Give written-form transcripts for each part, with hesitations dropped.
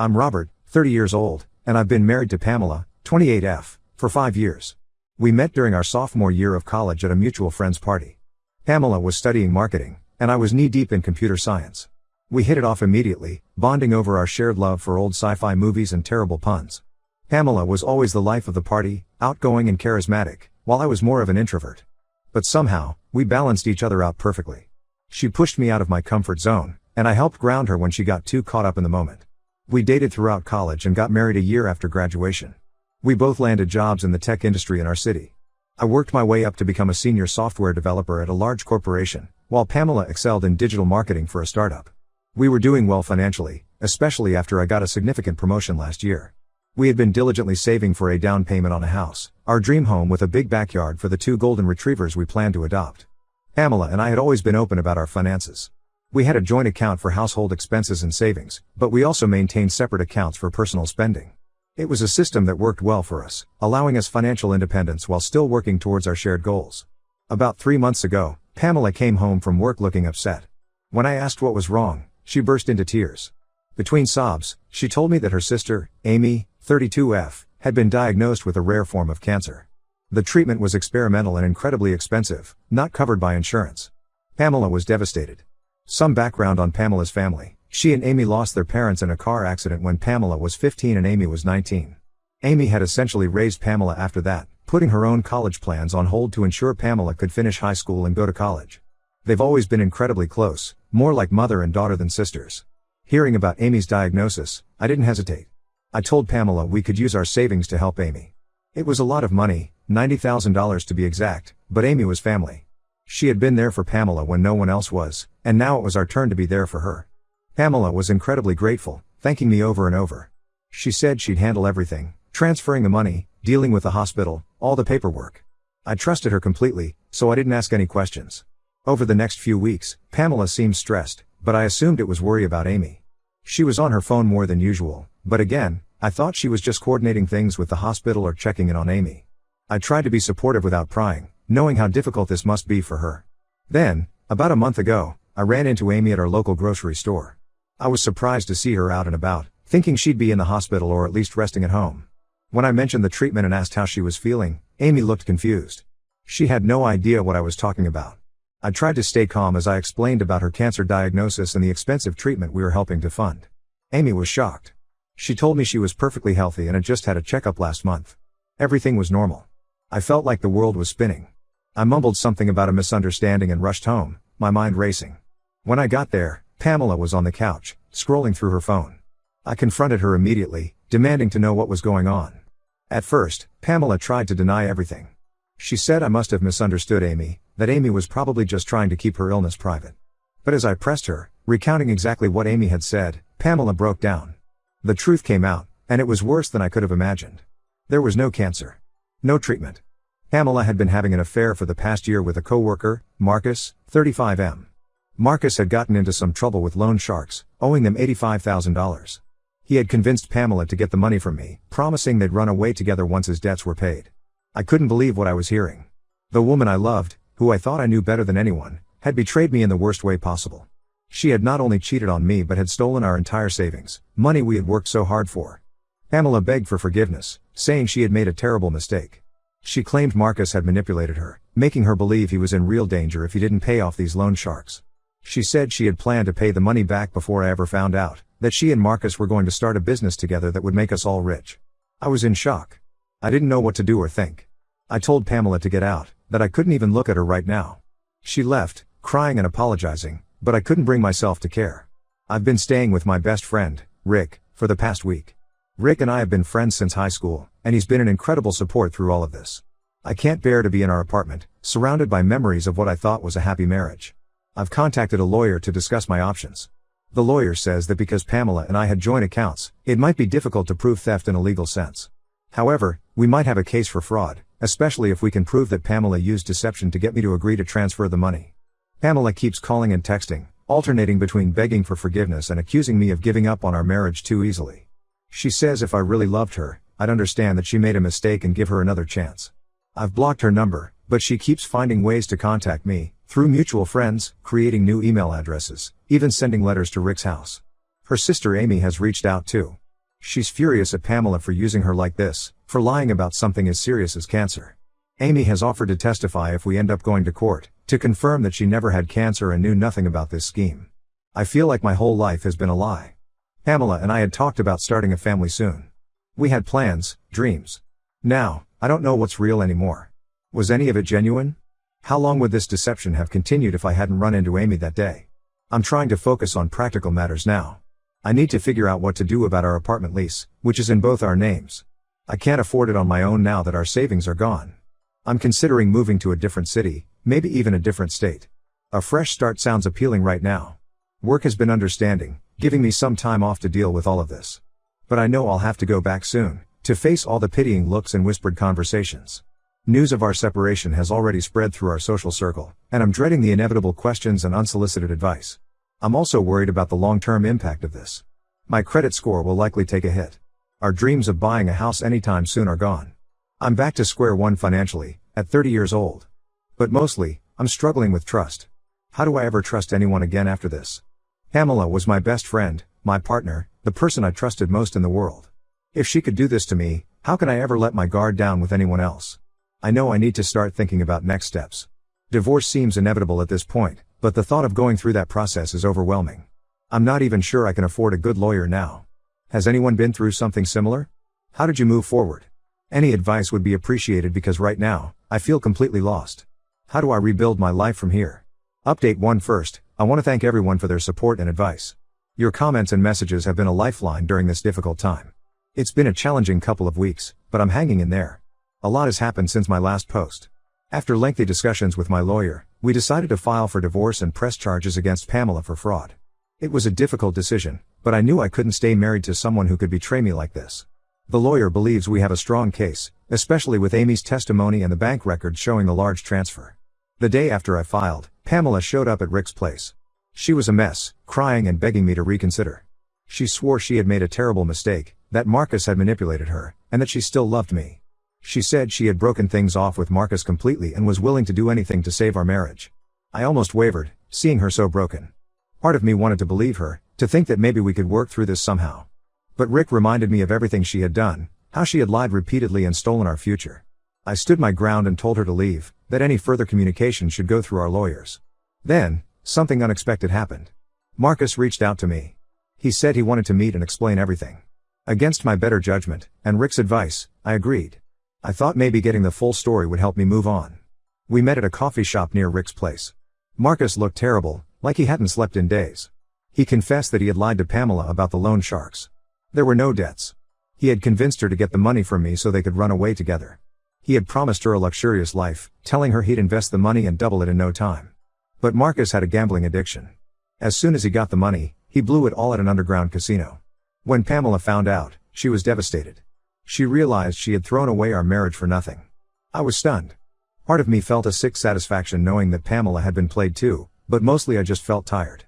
I'm Robert, 30 years old, and I've been married to Pamela, 28F, for 5 years. We met during our sophomore year of college at a mutual friend's party. Pamela was studying marketing, and I was knee-deep in computer science. We hit it off immediately, bonding over our shared love for old sci-fi movies and terrible puns. Pamela was always the life of the party, outgoing and charismatic, while I was more of an introvert. But somehow, we balanced each other out perfectly. She pushed me out of my comfort zone, and I helped ground her when she got too caught up in the moment. We dated throughout college and got married a year after graduation. We both landed jobs in the tech industry in our city. I worked my way up to become a senior software developer at a large corporation, while Pamela excelled in digital marketing for a startup. We were doing well financially, especially after I got a significant promotion last year. We had been diligently saving for a down payment on a house, our dream home with a big backyard for the 2 golden retrievers we planned to adopt. Pamela and I had always been open about our finances. We had a joint account for household expenses and savings, but we also maintained separate accounts for personal spending. It was a system that worked well for us, allowing us financial independence while still working towards our shared goals. About 3 months ago, Pamela came home from work looking upset. When I asked what was wrong, she burst into tears. Between sobs, she told me that her sister, Amy, 32F, had been diagnosed with a rare form of cancer. The treatment was experimental and incredibly expensive, not covered by insurance. Pamela was devastated. Some background on Pamela's family. She and Amy lost their parents in a car accident when Pamela was 15 and Amy was 19. Amy had essentially raised Pamela after that, putting her own college plans on hold to ensure Pamela could finish high school and go to college. They've always been incredibly close, more like mother and daughter than sisters. Hearing about Amy's diagnosis, I didn't hesitate. I told Pamela we could use our savings to help Amy. It was a lot of money, $90,000 to be exact, but Amy was family. She had been there for Pamela when no one else was, and now it was our turn to be there for her. Pamela was incredibly grateful, thanking me over and over. She said she'd handle everything, transferring the money, dealing with the hospital, all the paperwork. I trusted her completely, so I didn't ask any questions. Over the next few weeks, Pamela seemed stressed, but I assumed it was worry about Amy. She was on her phone more than usual, but again, I thought she was just coordinating things with the hospital or checking in on Amy. I tried to be supportive without prying, knowing how difficult this must be for her. Then, about a month ago, I ran into Amy at our local grocery store. I was surprised to see her out and about, thinking she'd be in the hospital or at least resting at home. When I mentioned the treatment and asked how she was feeling, Amy looked confused. She had no idea what I was talking about. I tried to stay calm as I explained about her cancer diagnosis and the expensive treatment we were helping to fund. Amy was shocked. She told me she was perfectly healthy and had just had a checkup last month. Everything was normal. I felt like the world was spinning. I mumbled something about a misunderstanding and rushed home, my mind racing. When I got there, Pamela was on the couch, scrolling through her phone. I confronted her immediately, demanding to know what was going on. At first, Pamela tried to deny everything. She said I must have misunderstood Amy, that Amy was probably just trying to keep her illness private. But as I pressed her, recounting exactly what Amy had said, Pamela broke down. The truth came out, and it was worse than I could have imagined. There was no cancer. No treatment. Pamela had been having an affair for the past year with a co-worker, Marcus, 35M. Marcus had gotten into some trouble with loan sharks, owing them $85,000. He had convinced Pamela to get the money from me, promising they'd run away together once his debts were paid. I couldn't believe what I was hearing. The woman I loved, who I thought I knew better than anyone, had betrayed me in the worst way possible. She had not only cheated on me but had stolen our entire savings, money we had worked so hard for. Pamela begged for forgiveness, saying she had made a terrible mistake. She claimed Marcus had manipulated her, making her believe he was in real danger if he didn't pay off these loan sharks. She said she had planned to pay the money back before I ever found out, that she and Marcus were going to start a business together that would make us all rich. I was in shock. I didn't know what to do or think. I told Pamela to get out, that I couldn't even look at her right now. She left, crying and apologizing, but I couldn't bring myself to care. I've been staying with my best friend, Rick, for the past week. Rick and I have been friends since high school, and he's been an incredible support through all of this. I can't bear to be in our apartment, surrounded by memories of what I thought was a happy marriage. I've contacted a lawyer to discuss my options. The lawyer says that because Pamela and I had joint accounts, it might be difficult to prove theft in a legal sense. However, we might have a case for fraud, especially if we can prove that Pamela used deception to get me to agree to transfer the money. Pamela keeps calling and texting, alternating between begging for forgiveness and accusing me of giving up on our marriage too easily. She says if I really loved her, I'd understand that she made a mistake and give her another chance. I've blocked her number, but she keeps finding ways to contact me, through mutual friends, creating new email addresses, even sending letters to Rick's house. Her sister Amy has reached out too. She's furious at Pamela for using her like this, for lying about something as serious as cancer. Amy has offered to testify if we end up going to court, to confirm that she never had cancer and knew nothing about this scheme. I feel like my whole life has been a lie. Pamela and I had talked about starting a family soon. We had plans, dreams. Now, I don't know what's real anymore. Was any of it genuine? How long would this deception have continued if I hadn't run into Amy that day? I'm trying to focus on practical matters now. I need to figure out what to do about our apartment lease, which is in both our names. I can't afford it on my own now that our savings are gone. I'm considering moving to a different city, maybe even a different state. A fresh start sounds appealing right now. Work has been understanding, giving me some time off to deal with all of this. But I know I'll have to go back soon, to face all the pitying looks and whispered conversations. News of our separation has already spread through our social circle, and I'm dreading the inevitable questions and unsolicited advice. I'm also worried about the long-term impact of this. My credit score will likely take a hit. Our dreams of buying a house anytime soon are gone. I'm back to square one financially, at 30 years old. But mostly, I'm struggling with trust. How do I ever trust anyone again after this? Pamela was my best friend, my partner, the person I trusted most in the world. If she could do this to me, how can I ever let my guard down with anyone else? I know I need to start thinking about next steps. Divorce seems inevitable at this point, but the thought of going through that process is overwhelming. I'm not even sure I can afford a good lawyer now. Has anyone been through something similar? How did you move forward? Any advice would be appreciated because right now, I feel completely lost. How do I rebuild my life from here? Update 1 first, I want to thank everyone for their support and advice. Your comments and messages have been a lifeline during this difficult time. It's been a challenging couple of weeks, but I'm hanging in there. A lot has happened since my last post. After lengthy discussions with my lawyer, we decided to file for divorce and press charges against Pamela for fraud. It was a difficult decision, but I knew I couldn't stay married to someone who could betray me like this. The lawyer believes we have a strong case, especially with Amy's testimony and the bank records showing the large transfer. The day after I filed, Pamela showed up at Rick's place. She was a mess, crying and begging me to reconsider. She swore she had made a terrible mistake, that Marcus had manipulated her, and that she still loved me. She said she had broken things off with Marcus completely and was willing to do anything to save our marriage. I almost wavered, seeing her so broken. Part of me wanted to believe her, to think that maybe we could work through this somehow. But Rick reminded me of everything she had done, how she had lied repeatedly and stolen our future. I stood my ground and told her to leave, that any further communication should go through our lawyers. Then, something unexpected happened. Marcus reached out to me. He said he wanted to meet and explain everything. Against my better judgment, and Rick's advice, I agreed. I thought maybe getting the full story would help me move on. We met at a coffee shop near Rick's place. Marcus looked terrible, like he hadn't slept in days. He confessed that he had lied to Pamela about the loan sharks. There were no debts. He had convinced her to get the money from me so they could run away together. He had promised her a luxurious life, telling her he'd invest the money and double it in no time. But Marcus had a gambling addiction. As soon as he got the money, he blew it all at an underground casino. When Pamela found out, she was devastated. She realized she had thrown away our marriage for nothing. I was stunned. Part of me felt a sick satisfaction knowing that Pamela had been played too, but mostly I just felt tired.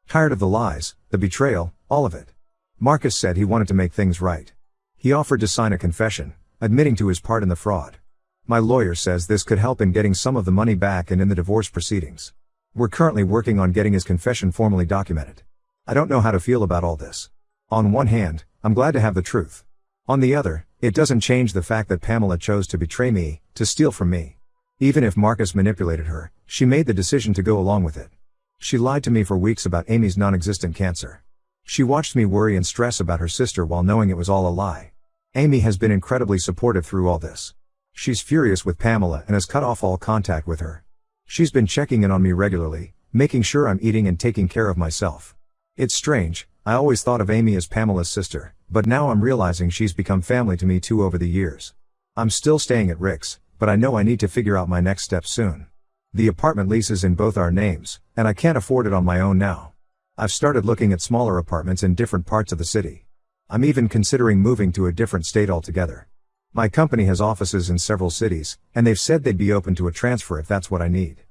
Tired of the lies, the betrayal, all of it. Marcus said he wanted to make things right. He offered to sign a confession, admitting to his part in the fraud. My lawyer says this could help in getting some of the money back and in the divorce proceedings. We're currently working on getting his confession formally documented. I don't know how to feel about all this. On one hand, I'm glad to have the truth. On the other, it doesn't change the fact that Pamela chose to betray me, to steal from me. Even if Marcus manipulated her, she made the decision to go along with it. She lied to me for weeks about Amy's non-existent cancer. She watched me worry and stress about her sister while knowing it was all a lie. Amy has been incredibly supportive through all this. She's furious with Pamela and has cut off all contact with her. She's been checking in on me regularly, making sure I'm eating and taking care of myself. It's strange, I always thought of Amy as Pamela's sister, but now I'm realizing she's become family to me too over the years. I'm still staying at Rick's, but I know I need to figure out my next steps soon. The apartment lease is in both our names, and I can't afford it on my own now. I've started looking at smaller apartments in different parts of the city. I'm even considering moving to a different state altogether. My company has offices in several cities, and they've said they'd be open to a transfer if that's what I need.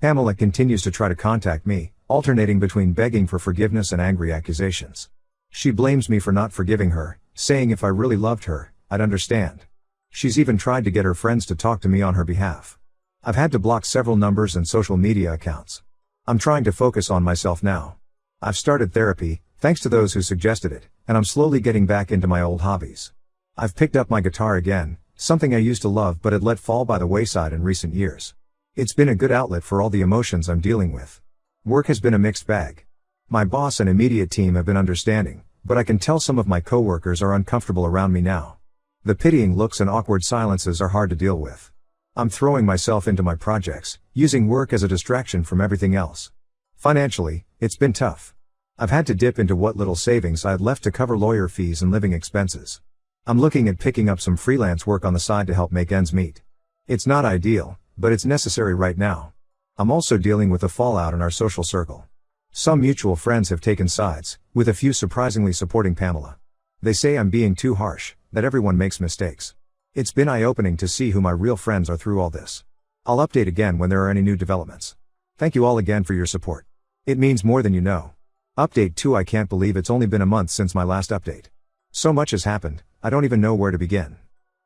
Pamela continues to try to contact me, alternating between begging for forgiveness and angry accusations. She blames me for not forgiving her, saying if I really loved her, I'd understand. She's even tried to get her friends to talk to me on her behalf. I've had to block several numbers and social media accounts. I'm trying to focus on myself now. I've started therapy, Thanks to those who suggested it, and I'm slowly getting back into my old hobbies. I've picked up my guitar again, something I used to love but had let fall by the wayside in recent years. It's been a good outlet for all the emotions I'm dealing with. Work has been a mixed bag. My boss and immediate team have been understanding, but I can tell some of my coworkers are uncomfortable around me now. The pitying looks and awkward silences are hard to deal with. I'm throwing myself into my projects, using work as a distraction from everything else. Financially, it's been tough. I've had to dip into what little savings I had left to cover lawyer fees and living expenses. I'm looking at picking up some freelance work on the side to help make ends meet. It's not ideal, but it's necessary right now. I'm also dealing with the fallout in our social circle. Some mutual friends have taken sides, with a few surprisingly supporting Pamela. They say I'm being too harsh, that everyone makes mistakes. It's been eye-opening to see who my real friends are through all this. I'll update again when there are any new developments. Thank you all again for your support. It means more than you know. Update 2. I can't believe it's only been a month since my last update. So much has happened, I don't even know where to begin.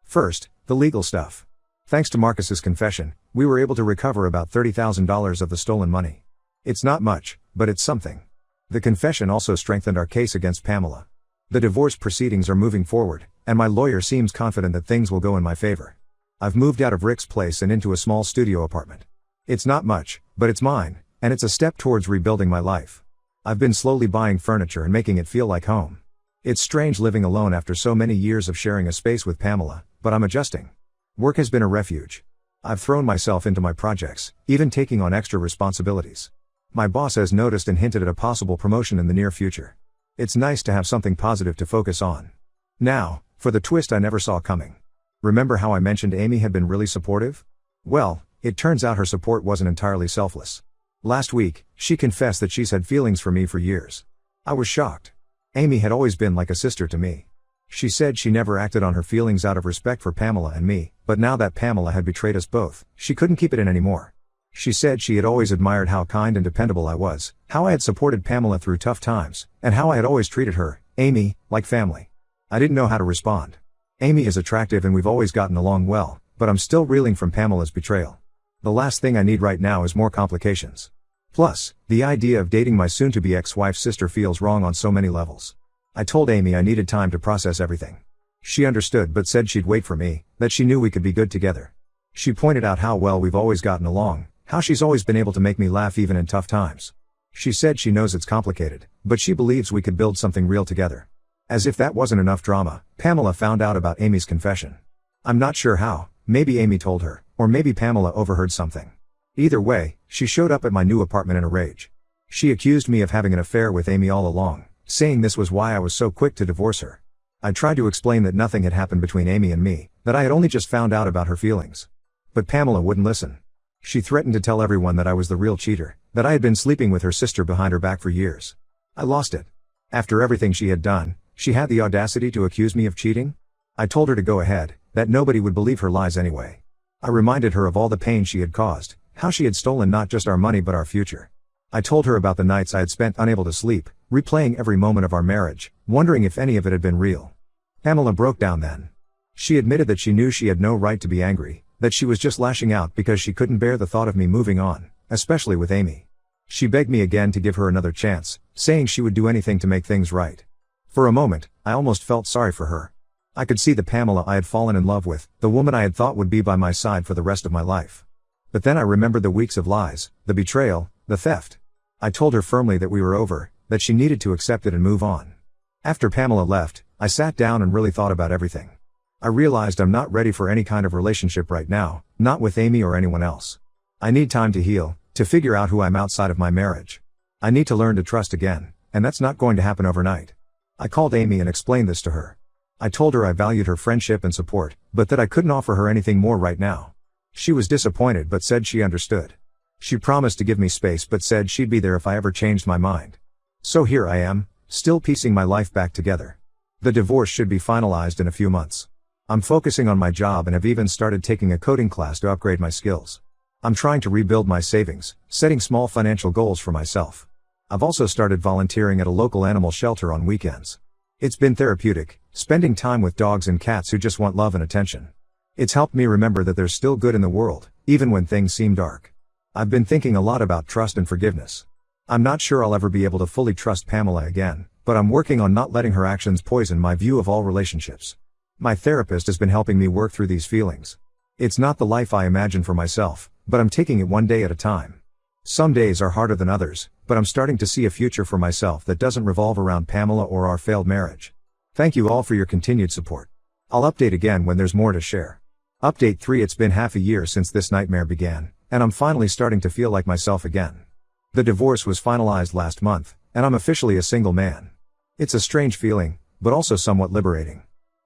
First, the legal stuff. Thanks to Marcus's confession, we were able to recover about $30,000 of the stolen money. It's not much, but it's something. The confession also strengthened our case against Pamela. The divorce proceedings are moving forward, and my lawyer seems confident that things will go in my favor. I've moved out of Rick's place and into a small studio apartment. It's not much, but it's mine, and it's a step towards rebuilding my life. I've been slowly buying furniture and making it feel like home. It's strange living alone after so many years of sharing a space with Pamela, but I'm adjusting. Work has been a refuge. I've thrown myself into my projects, even taking on extra responsibilities. My boss has noticed and hinted at a possible promotion in the near future. It's nice to have something positive to focus on. Now, for the twist I never saw coming. Remember how I mentioned Amy had been really supportive? Well, it turns out her support wasn't entirely selfless. Last week, she confessed that she's had feelings for me for years. I was shocked. Amy had always been like a sister to me. She said she never acted on her feelings out of respect for Pamela and me, but now that Pamela had betrayed us both, she couldn't keep it in anymore. She said she had always admired how kind and dependable I was, how I had supported Pamela through tough times, and how I had always treated her, Amy, like family. I didn't know how to respond. Amy is attractive and we've always gotten along well, but I'm still reeling from Pamela's betrayal. The last thing I need right now is more complications. Plus, the idea of dating my soon-to-be ex-wife's sister feels wrong on so many levels. I told Amy I needed time to process everything. She understood but said she'd wait for me, that she knew we could be good together. She pointed out how well we've always gotten along, how she's always been able to make me laugh even in tough times. She said she knows it's complicated, but she believes we could build something real together. As if that wasn't enough drama, Pamela found out about Amy's confession. I'm not sure how, maybe Amy told her, or maybe Pamela overheard something. Either way, she showed up at my new apartment in a rage. She accused me of having an affair with Amy all along, saying this was why I was so quick to divorce her. I tried to explain that nothing had happened between Amy and me, that I had only just found out about her feelings. But Pamela wouldn't listen. She threatened to tell everyone that I was the real cheater, that I had been sleeping with her sister behind her back for years. I lost it. After everything she had done, she had the audacity to accuse me of cheating? I told her to go ahead, that nobody would believe her lies anyway. I reminded her of all the pain she had caused, how she had stolen not just our money but our future. I told her about the nights I had spent unable to sleep, replaying every moment of our marriage, wondering if any of it had been real. Pamela broke down then. She admitted that she knew she had no right to be angry, that she was just lashing out because she couldn't bear the thought of me moving on, especially with Amy. She begged me again to give her another chance, saying she would do anything to make things right. For a moment, I almost felt sorry for her. I could see the Pamela I had fallen in love with, the woman I had thought would be by my side for the rest of my life. But then I remembered the weeks of lies, the betrayal, the theft. I told her firmly that we were over, that she needed to accept it and move on. After Pamela left, I sat down and really thought about everything. I realized I'm not ready for any kind of relationship right now, not with Amy or anyone else. I need time to heal, to figure out who I'm outside of my marriage. I need to learn to trust again, and that's not going to happen overnight. I called Amy and explained this to her. I told her I valued her friendship and support, but that I couldn't offer her anything more right now. She was disappointed but said she understood. She promised to give me space but said she'd be there if I ever changed my mind. So here I am, still piecing my life back together. The divorce should be finalized in a few months. I'm focusing on my job and have even started taking a coding class to upgrade my skills. I'm trying to rebuild my savings, setting small financial goals for myself. I've also started volunteering at a local animal shelter on weekends. It's been therapeutic, spending time with dogs and cats who just want love and attention. It's helped me remember that there's still good in the world, even when things seem dark. I've been thinking a lot about trust and forgiveness. I'm not sure I'll ever be able to fully trust Pamela again, but I'm working on not letting her actions poison my view of all relationships. My therapist has been helping me work through these feelings. It's not the life I imagine for myself, but I'm taking it one day at a time. Some days are harder than others, but I'm starting to see a future for myself that doesn't revolve around Pamela or our failed marriage. Thank you all for your continued support. I'll update again when there's more to share. Update 3: It's been half a year since this nightmare began, and I'm finally starting to feel like myself again. The divorce was finalized last month, and I'm officially a single man. It's a strange feeling, but also somewhat liberating.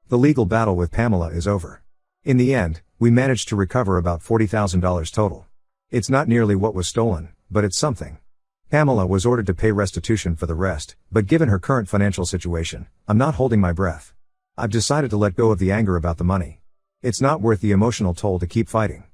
The legal battle with Pamela is over. In the end, we managed to recover about $40,000 total. It's not nearly what was stolen, but it's something. Pamela was ordered to pay restitution for the rest, but given her current financial situation, I'm not holding my breath. I've decided to let go of the anger about the money. It's not worth the emotional toll to keep fighting.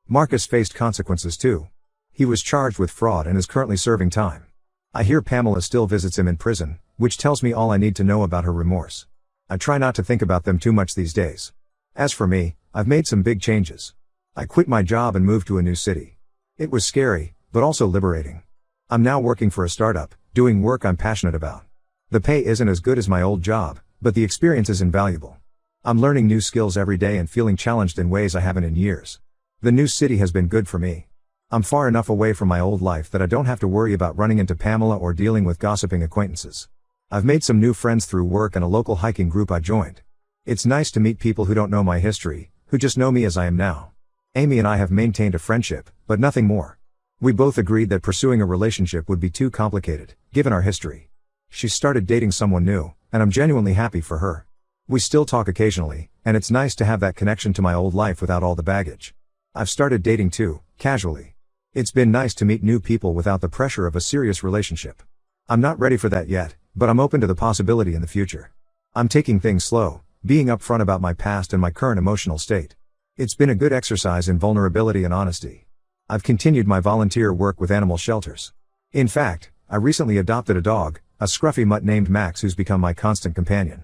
Marcus faced consequences too. He was charged with fraud and is currently serving time. I hear Pamela still visits him in prison, which tells me all I need to know about her remorse. I try not to think about them too much these days. As for me, I've made some big changes. I quit my job and moved to a new city. It was scary, but also liberating. I'm now working for a startup, doing work I'm passionate about. The pay isn't as good as my old job, but the experience is invaluable. I'm learning new skills every day and feeling challenged in ways I haven't in years. The new city has been good for me. I'm far enough away from my old life that I don't have to worry about running into Pamela or dealing with gossiping acquaintances. I've made some new friends through work and a local hiking group I joined. It's nice to meet people who don't know my history, who just know me as I am now. Amy and I have maintained a friendship, but nothing more. We both agreed that pursuing a relationship would be too complicated, given our history. She started dating someone new, and I'm genuinely happy for her. We still talk occasionally, and it's nice to have that connection to my old life without all the baggage. I've started dating too, casually. It's been nice to meet new people without the pressure of a serious relationship. I'm not ready for that yet, but I'm open to the possibility in the future. I'm taking things slow, being upfront about my past and my current emotional state. It's been a good exercise in vulnerability and honesty. I've continued my volunteer work with animal shelters. In fact, I recently adopted a dog, a scruffy mutt named Max, who's become my constant companion.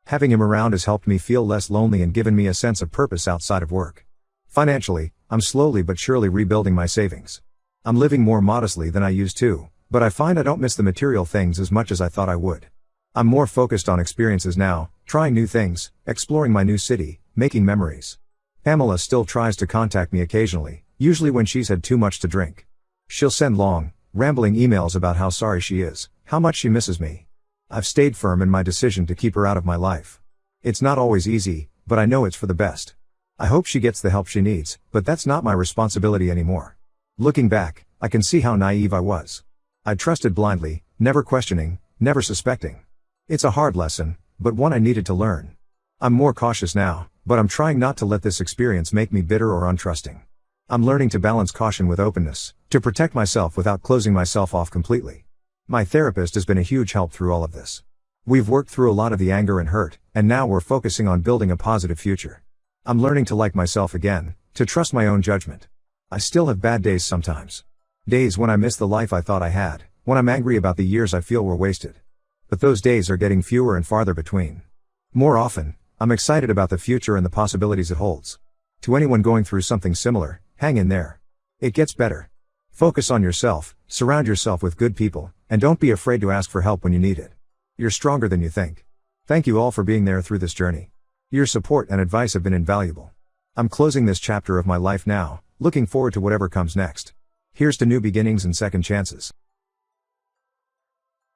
Having him around has helped me feel less lonely and given me a sense of purpose outside of work. Financially, I'm slowly but surely rebuilding my savings. I'm living more modestly than I used to, but I find I don't miss the material things as much as I thought I would. I'm more focused on experiences now, trying new things, exploring my new city, making memories. Pamela still tries to contact me occasionally, usually when she's had too much to drink. She'll send long, rambling emails about how sorry she is, how much she misses me. I've stayed firm in my decision to keep her out of my life. It's not always easy, but I know it's for the best. I hope she gets the help she needs, but that's not my responsibility anymore. Looking back, I can see how naive I was. I trusted blindly, never questioning, never suspecting. It's a hard lesson, but one I needed to learn. I'm more cautious now, but I'm trying not to let this experience make me bitter or untrusting. I'm learning to balance caution with openness, to protect myself without closing myself off completely. My therapist has been a huge help through all of this. We've worked through a lot of the anger and hurt, and now we're focusing on building a positive future. I'm learning to like myself again, to trust my own judgment. I still have bad days sometimes. Days when I miss the life I thought I had, when I'm angry about the years I feel were wasted. But those days are getting fewer and farther between. More often, I'm excited about the future and the possibilities it holds. To anyone going through something similar, hang in there. It gets better. Focus on yourself, surround yourself with good people, and don't be afraid to ask for help when you need it. You're stronger than you think. Thank you all for being there through this journey. Your support and advice have been invaluable. I'm closing this chapter of my life now, looking forward to whatever comes next. Here's to new beginnings and second chances.